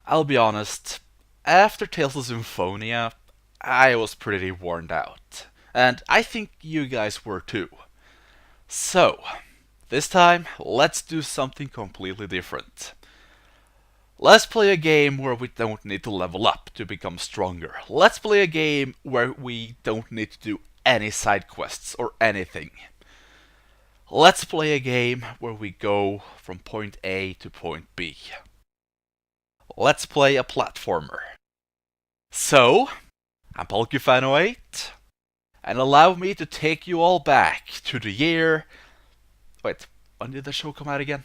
I'll be honest, after Tales of Symphonia, I was pretty worn out. And I think you guys were too. So, this time, let's do something completely different. Let's play a game where we don't need to level up to become stronger. Let's play a game where we don't need to do any side quests or anything. Let's play a game where we go from point A to point B. Let's play a platformer. So, I'm Polkufano8, and allow me to take you all back to the year... Wait, when did the show come out again?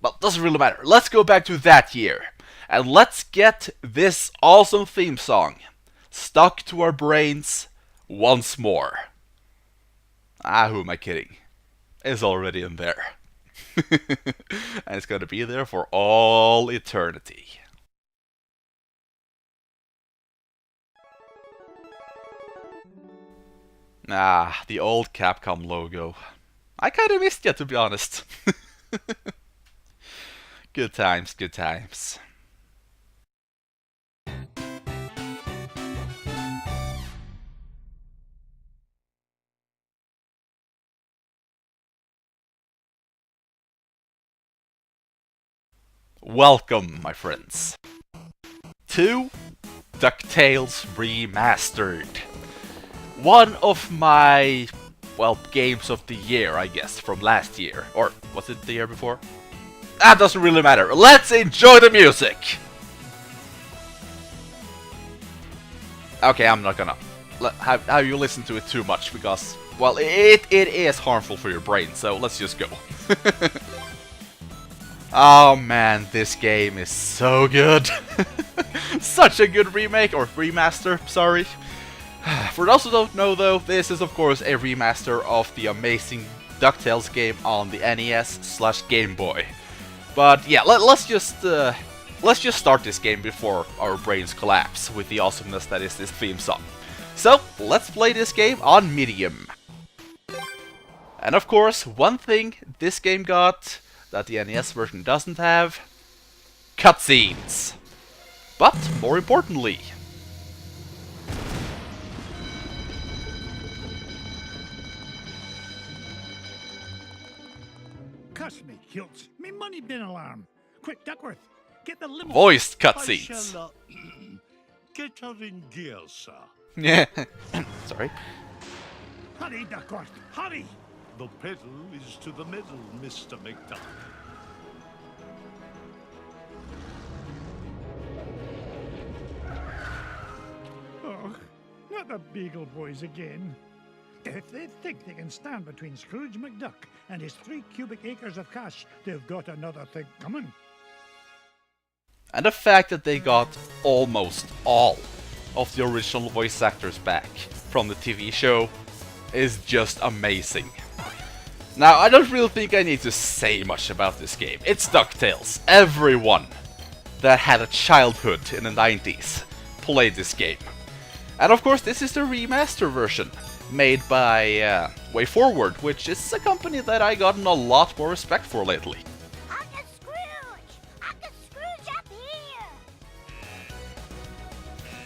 Well, doesn't really matter. Let's go back to that year, and let's get this awesome theme song stuck to our brains once more. Who am I kidding? It's already in there. And it's gonna be there for all eternity. The old Capcom logo. I kinda missed it, to be honest. Good times, good times. Welcome, my friends, to DuckTales Remastered. One of my, well, games of the year, I guess, from last year. Or was it the year before? That doesn't really matter. Let's enjoy the music! Okay, I'm not gonna have you listen to it too much because, well, it is harmful for your brain, so let's just go. Oh man, this game is so good. Such a good remake, or remaster, sorry. For those who don't know though, this is of course a remaster of the amazing DuckTales game on the NES/Game Boy. But yeah, let's just start this game before our brains collapse with the awesomeness that is this theme song. So, let's play this game on medium. And of course, one thing this game got that the NES version doesn't have: cutscenes. But more importantly, Cuss me, Hilts. Me money bin alarm. Quick, Duckworth, get the limo. voiced cutscenes. Get her in gear, sir. Yeah. Sorry. Hurry, Duckworth, hurry! The pedal is to the middle, Mr. McDuck. Oh, not the Beagle Boys again. If they think they can stand between Scrooge McDuck and his 3 cubic acres of cash, they've got another thing coming. And the fact that they got almost all of the original voice actors back from the TV show is just amazing. Now, I don't really think I need to say much about this game. It's DuckTales. Everyone that had a childhood in the 90s played this game. And of course, this is the remaster version, made by WayForward, which is a company that I gotten a lot more respect for lately. Uncle Scrooge! Uncle Scrooge up here!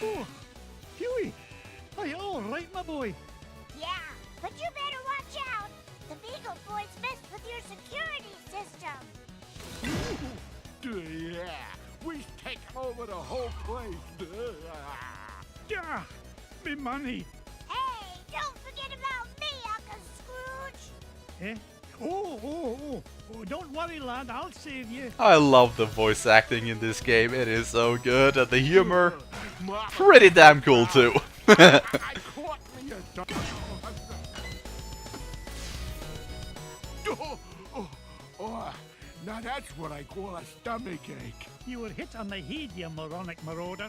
Oh, Huey! Are you all right, my boy? Yeah, but you better watch out! The Beagle Boys messed with your security system! Yeah, we've taken over the whole place. Yeah, me money. Hey, don't forget about me, Uncle Scrooge! Eh? Oh, don't worry, lad, I'll save you. I love the voice acting in this game. It is so good, and the humor, pretty damn cool too. I caught me a dog. Oh, now that's what I call a stomachache. You were hit on the head, you moronic marauder.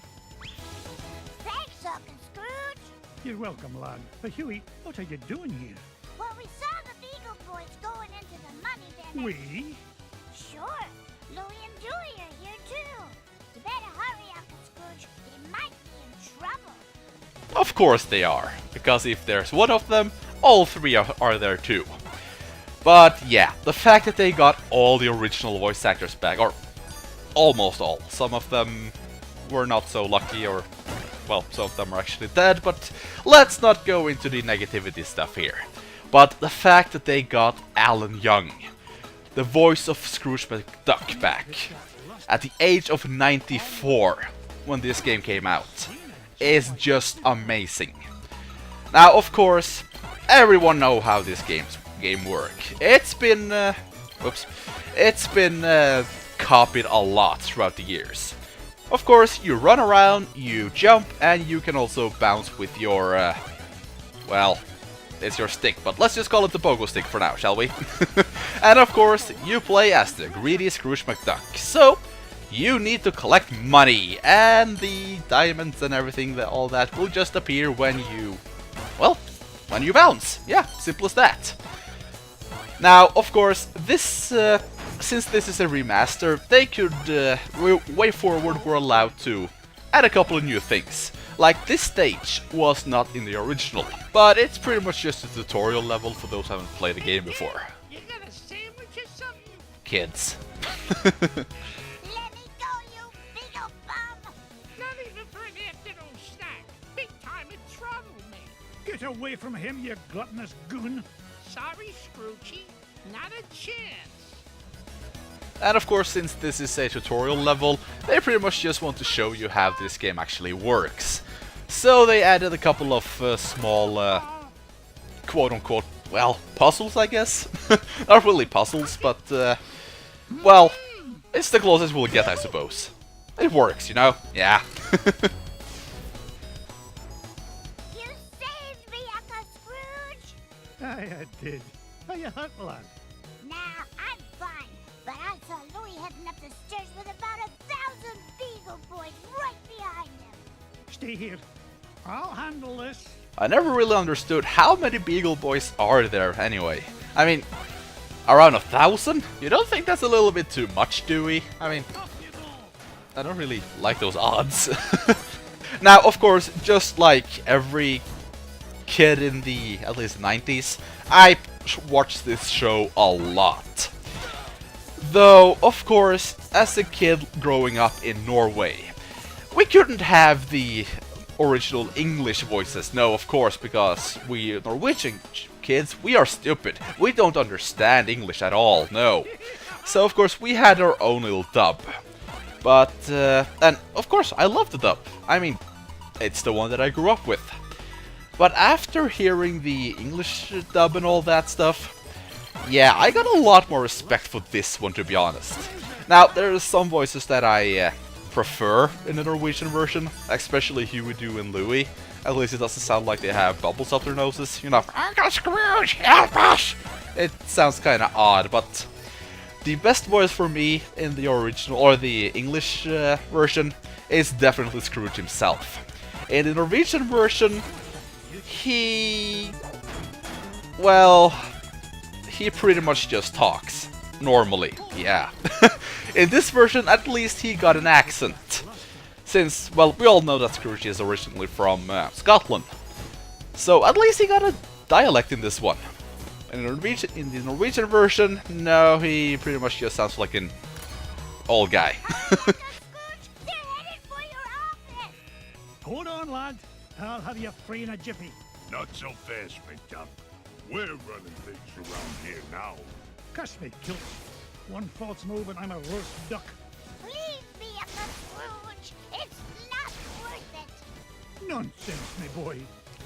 Thanks, Uncle Scrooge! You're welcome, lad. But Huey, what are you doing here? Well, we saw the Beagle Boys going into the money bin. We? Sure, Louie and Dewey are here too. You better hurry, Uncle Scrooge. They might be in trouble. Of course they are, because if there's one of them, all three are there too. But yeah, the fact that they got all the original voice actors back, or almost all. Some of them were not so lucky, or, well, some of them are actually dead, but let's not go into the negativity stuff here. But the fact that they got Alan Young, the voice of Scrooge McDuck, back at the age of 94 when this game came out is just amazing. Now, of course, everyone know how this game work. It's been copied a lot throughout the years. Of course, you run around, you jump, and you can also bounce with your well, it's your stick, but let's just call it the pogo stick for now, shall we? And of course, you play as the greedy Scrooge McDuck. So, you need to collect money, and the diamonds and everything, all that will just appear when you, well, when you bounce. Yeah, simple as that. Now, of course, this, since this is a remaster, they could, way forward, were allowed to add a couple of new things. Like, this stage was not in the original, but it's pretty much just a tutorial level for those who haven't played the game before. You got a sandwich or something? Kids. Let me go, you big ol' bum! Not even for an afternoon snack. Big time in trouble, man. Get away from him, you gluttonous goon! Sorry, Scroochy. Not a chance. And of course, since this is a tutorial level, they pretty much just want to show you how this game actually works. So they added a couple of small, quote-unquote, well, puzzles, I guess? Not really puzzles, but, well, it's the closest we'll get, I suppose. It works, you know? Yeah. You saved me, Uncle Scrooge! I did. How you hurt, lad? Nah, I'm fine. But I saw Louie heading up the stairs with about 1,000 Beagle Boys right behind him. Stay here. I'll handle this. I never really understood how many Beagle Boys are there anyway. I mean, around 1,000? You don't think that's a little bit too much, do we? I mean, I don't really like those odds. Now, of course, just like every kid in the, at least 90s, I watched this show a lot. Though, of course, as a kid growing up in Norway, we couldn't have the original English voices, no, of course, because we Norwegian kids, we are stupid. We don't understand English at all, no. So, of course, we had our own little dub. But, and, of course, I love the dub. I mean, it's the one that I grew up with. But after hearing the English dub and all that stuff, yeah, I got a lot more respect for this one, to be honest. Now, there are some voices that I prefer in the Norwegian version, especially Huey, Dewey, and Louie. At least it doesn't sound like they have bubbles up their noses, you know. Uncle Scrooge, help us! It sounds kinda odd, but the best voice for me in the original, or the English version, is definitely Scrooge himself. In the Norwegian version, well, he pretty much just talks. Normally, yeah. In this version, at least he got an accent. Since, well, we all know that Scrooge is originally from Scotland. So, at least he got a dialect in this one. In the Norwegian version, no, he pretty much just sounds like an old guy. Uncle Scrooge, they're headed for your office! Hold on, lad. I'll have you free in a jiffy. Not so fast, McDuck. We're running things around here now. Cuss me, kilts. One false move and I'm a roast duck. Leave me, Uncle Scrooge! It's not worth it! Nonsense, me boy.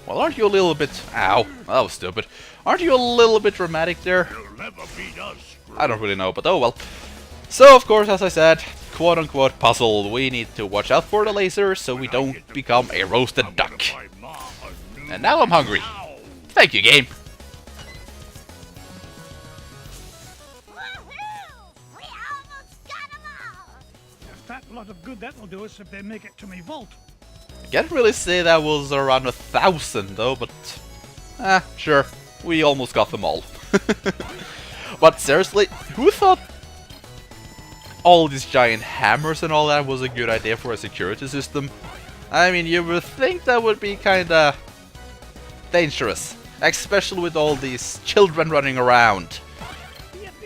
Well, aren't you a little bit... Ow, that was stupid. Aren't you a little bit dramatic there? You'll never beat us, Scrooge. I don't really know, but oh well. So, of course, as I said, quote-unquote puzzle, we need to watch out for the lasers so we don't become a roasted duck. And now I'm hungry. Thank you, game. Woohoo! We almost got them all! A fat lot of good that'll do us if they make it to me vault. I can't really say that was around 1,000 though, but... sure. We almost got them all. But seriously, who thought all these giant hammers and all that was a good idea for a security system? I mean, you would think that would be kinda dangerous, especially with all these children running around.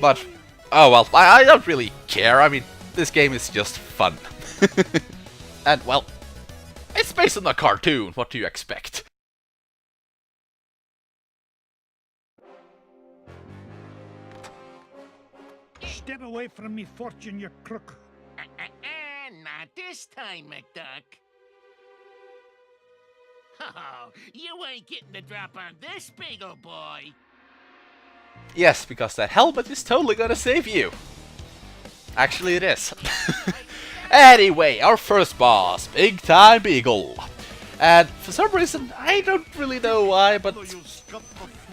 But, oh well, I don't really care. I mean, this game is just fun. And well, it's based on a cartoon, what do you expect? Step away from me, Fortune, you crook. Not this time, McDuck. Oh, you ain't getting the drop on this Beagle Boy. Yes, because that helmet is totally gonna save you. Actually, it is. Anyway, our first boss, Big Time Beagle. And for some reason, I don't really know why, but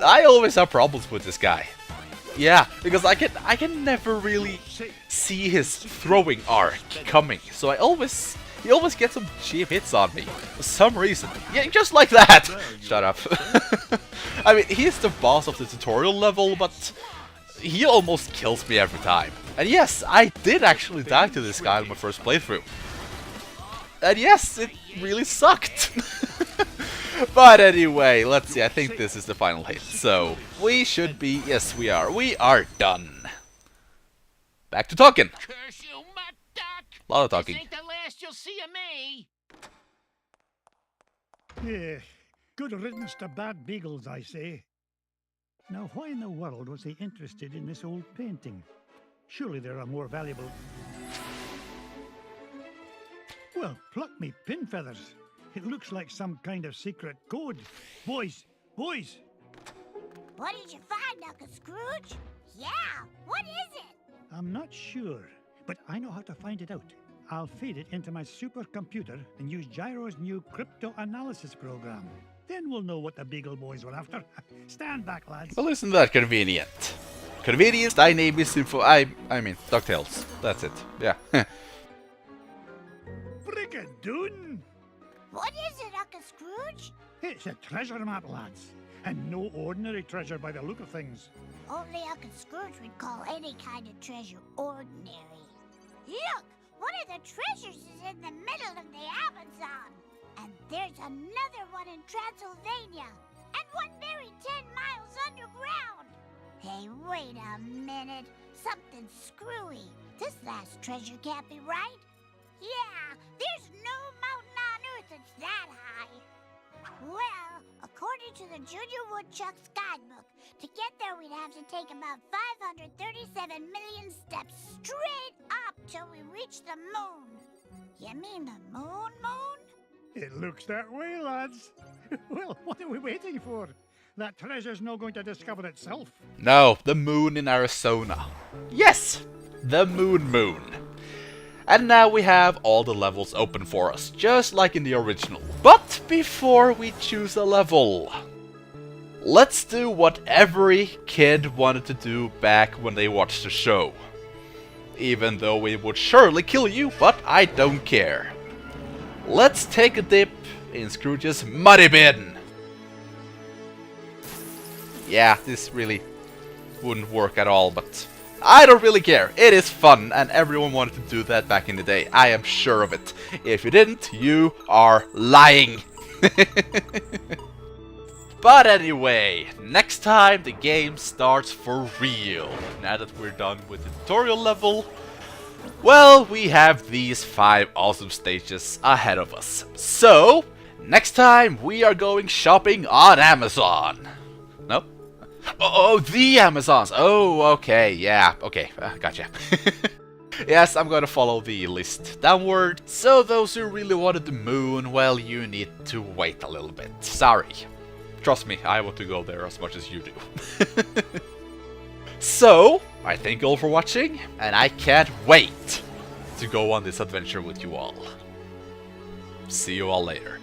I always have problems with this guy. Yeah, because I can never really see his throwing arc coming, so he always gets some cheap hits on me for some reason. Yeah, just like that. Shut up. I mean, he's the boss of the tutorial level, but he almost kills me every time. And yes, I did actually die to this guy in my first playthrough. And yes, it really sucked. But anyway, let's see, I think this is the final hit. So, we should be, yes we are done. Back to talking. Curse you, McDuck. A lot of talking. This ain't the last you'll see of me. Yeah, good riddance to bad beagles, I say. Now, why in the world was he interested in this old painting? Surely there are more valuable... Well, pluck me pin feathers. It looks like some kind of secret code. Boys! Boys! What did you find, Uncle Scrooge? Yeah, what is it? I'm not sure, but I know how to find it out. I'll feed it into my supercomputer and use Gyro's new crypto-analysis program. Then we'll know what the Beagle Boys were after. Stand back, lads. Well, isn't that convenient? Convenience, thy name is I mean, DuckTales. That's it. Yeah. Brigadoon! What is it, Uncle Scrooge? It's a treasure map, lads. And no ordinary treasure by the look of things. Only Uncle Scrooge would call any kind of treasure ordinary. Look! One of the treasures is in the middle of the Amazon. And there's another one in Transylvania. And one buried 10 miles underground. Hey, wait a minute. Something's screwy. This last treasure can't be right. Yeah, there's no mountain on Earth that's that high. Well, according to the Junior Woodchuck's guidebook, to get there we'd have to take about 537 million steps straight up till we reach the moon. You mean the moon? It looks that way, lads. Well, what are we waiting for? That treasure's not going to discover itself. No, the moon in Arizona. Yes, the moon. And now we have all the levels open for us, just like in the original. But before we choose a level, let's do what every kid wanted to do back when they watched the show. Even though it would surely kill you, but I don't care. Let's take a dip in Scrooge's muddy bin. Yeah, this really wouldn't work at all, but I don't really care. It is fun, and everyone wanted to do that back in the day. I am sure of it. If you didn't, you are lying. But anyway, next time the game starts for real. Now that we're done with the tutorial level, well, we have these 5 awesome stages ahead of us. So, next time we are going shopping on Amazon. Nope. Oh, the Amazons. Oh, okay, yeah, okay, gotcha. Yes, I'm gonna follow the list downward. So those who really wanted the moon, well, you need to wait a little bit. Sorry. Trust me, I want to go there as much as you do. So, I thank you all for watching, and I can't wait to go on this adventure with you all. See you all later.